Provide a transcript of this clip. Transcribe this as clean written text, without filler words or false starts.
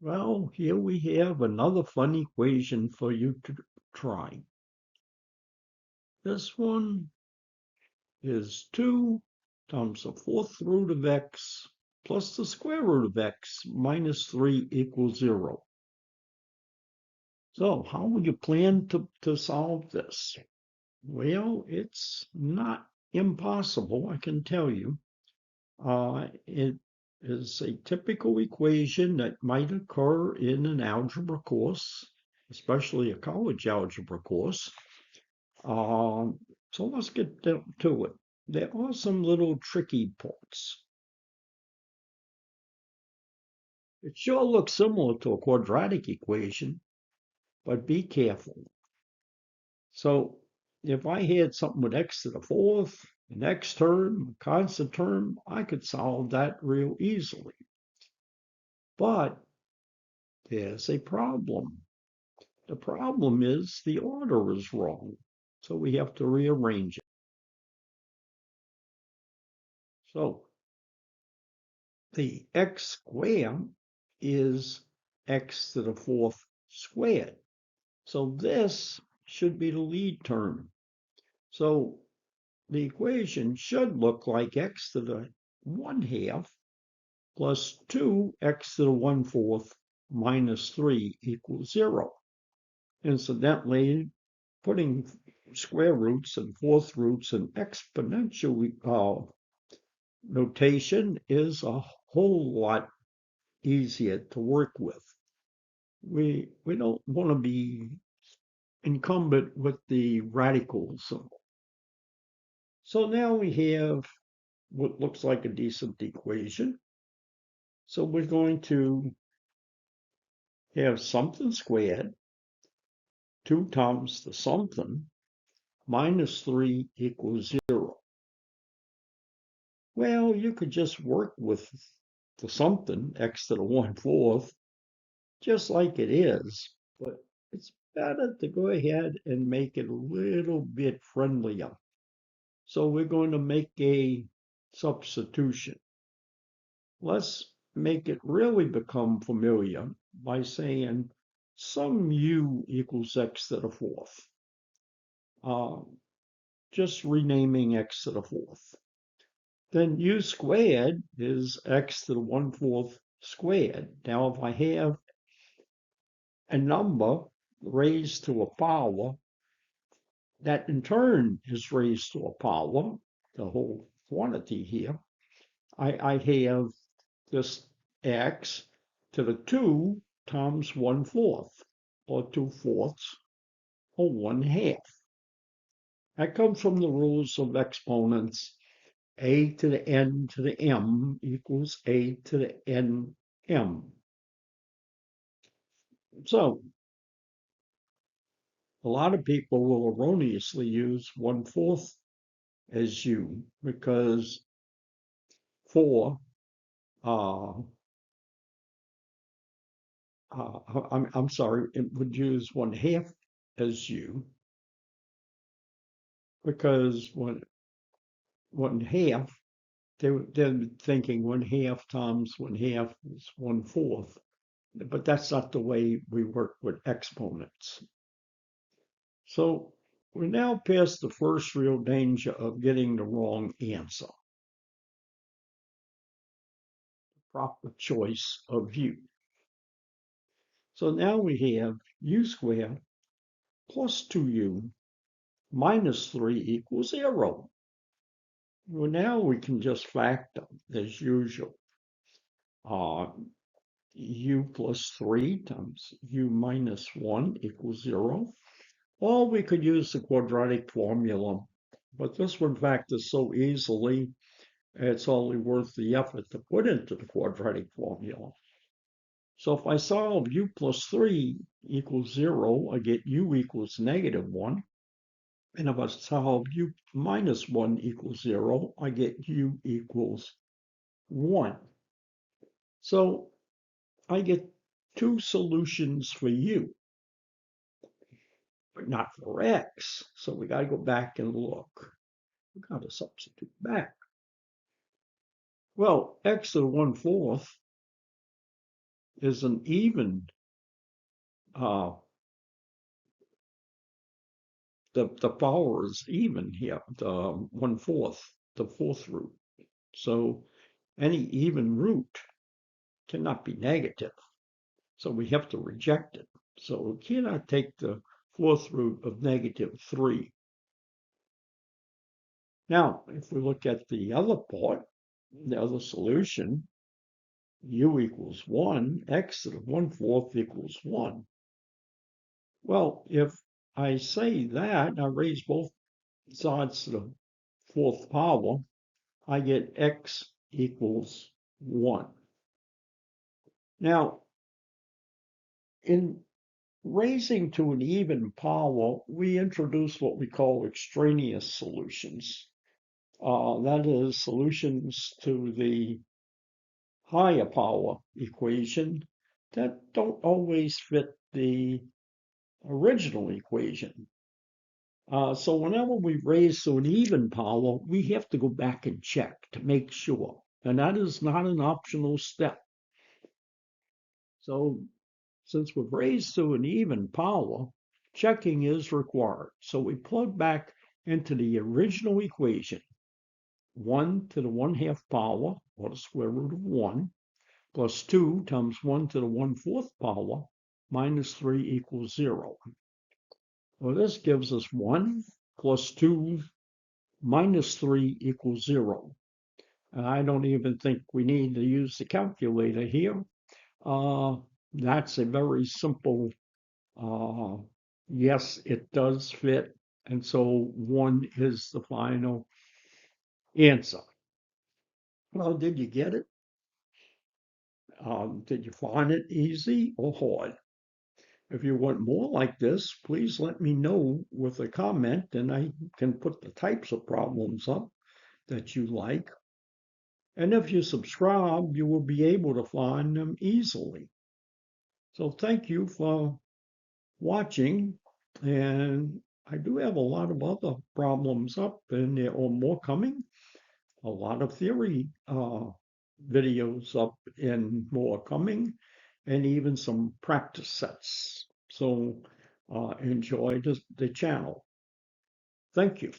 Well, here we have another fun equation for you to try. This one is 2 times the fourth root of x plus the square root of x minus 3 equals 0. So how would you plan to solve this? Well, it's not impossible, I can tell you. It is a typical equation that might occur in an algebra course, especially a college algebra course. So let's get to it. There are some little tricky parts. It sure looks similar to a quadratic equation, but be careful. So if I had something with x to the fourth, an x term, a constant term, I could solve that real easily. But there's a problem. The problem is the order is wrong. So we have to rearrange it. So the x squared is x to the fourth squared. So this should be the lead term. So the equation should look like x to the 1/2 plus 2x to the 1/4 minus 3 equals 0. Incidentally, putting square roots and fourth roots in exponential notation is a whole lot easier to work with. We don't want to be incumbent with the radicals. So now we have what looks like a decent equation. So we're going to have something squared, 2 times the something, minus 3 equals 0. Well, you could just work with the something, x to the 1/4, just like it is, but it's better to go ahead and make it a little bit friendlier. So we're going to make a substitution. Let's make it really become familiar by saying some u equals x to the fourth. Just renaming x to the fourth. Then u squared is x to the 1/4 squared. Now, if I have a number raised to a power, that in turn is raised to a power, the whole quantity here, I have this x to the 2 times 1/4, or 2/4, or 1/2. That comes from the rules of exponents. A to the n to the m equals a to the n m. So a lot of people will erroneously use 1/4 as u because 4 I'm sorry, it would use 1/2 as u because 1/2, they're thinking 1/2 times 1/2 is 1/4, but that's not the way we work with exponents. So we're now past the first real danger of getting the wrong answer. Proper choice of u. So now we have u squared plus 2u minus 3 equals 0. Well, now we can just factor as usual. U plus 3 times u minus 1 equals 0. Or we could use the quadratic formula, but this one factors so easily, it's only worth the effort to put into the quadratic formula. So if I solve u plus 3 equals 0, I get u equals -1. And if I solve u minus 1 equals 0, I get u equals 1. So I get two solutions for u, but not for x. So we got to go back and look. We got to substitute back. Well, x to the 1/4 is an even, uh, the power is even here, the 1/4, the fourth root. So any even root cannot be negative. So we have to reject it. So we cannot take the fourth root of -3. Now, if we look at the other part, the other solution, u equals 1, x to the 1/4 equals 1. Well, if I say that, I raise both sides to the fourth power, I get x equals 1. Now, in raising to an even power, we introduce what we call extraneous solutions. That is, solutions to the higher power equation that don't always fit the original equation. So whenever we raise to an even power, we have to go back and check to make sure. And that is not an optional step. So since we've raised to an even power, checking is required. So we plug back into the original equation, 1 to the 1/2 power, or the square root of 1, plus 2 times 1 to the 1/4 power, minus 3 equals 0. Well, this gives us 1 plus 2 minus 3 equals 0. And I don't even think we need to use the calculator here. That's a very simple, uh, yes, it does fit. And so 1 is the final answer. Well, did you get it? Did you find it easy or hard? If you want more like this, please let me know with a comment and I can put the types of problems up that you like. And if you subscribe, you will be able to find them easily. So thank you for watching. And I do have a lot of other problems up and there are more coming. A lot of theory videos up and more coming, and even some practice sets. So enjoy the channel. Thank you.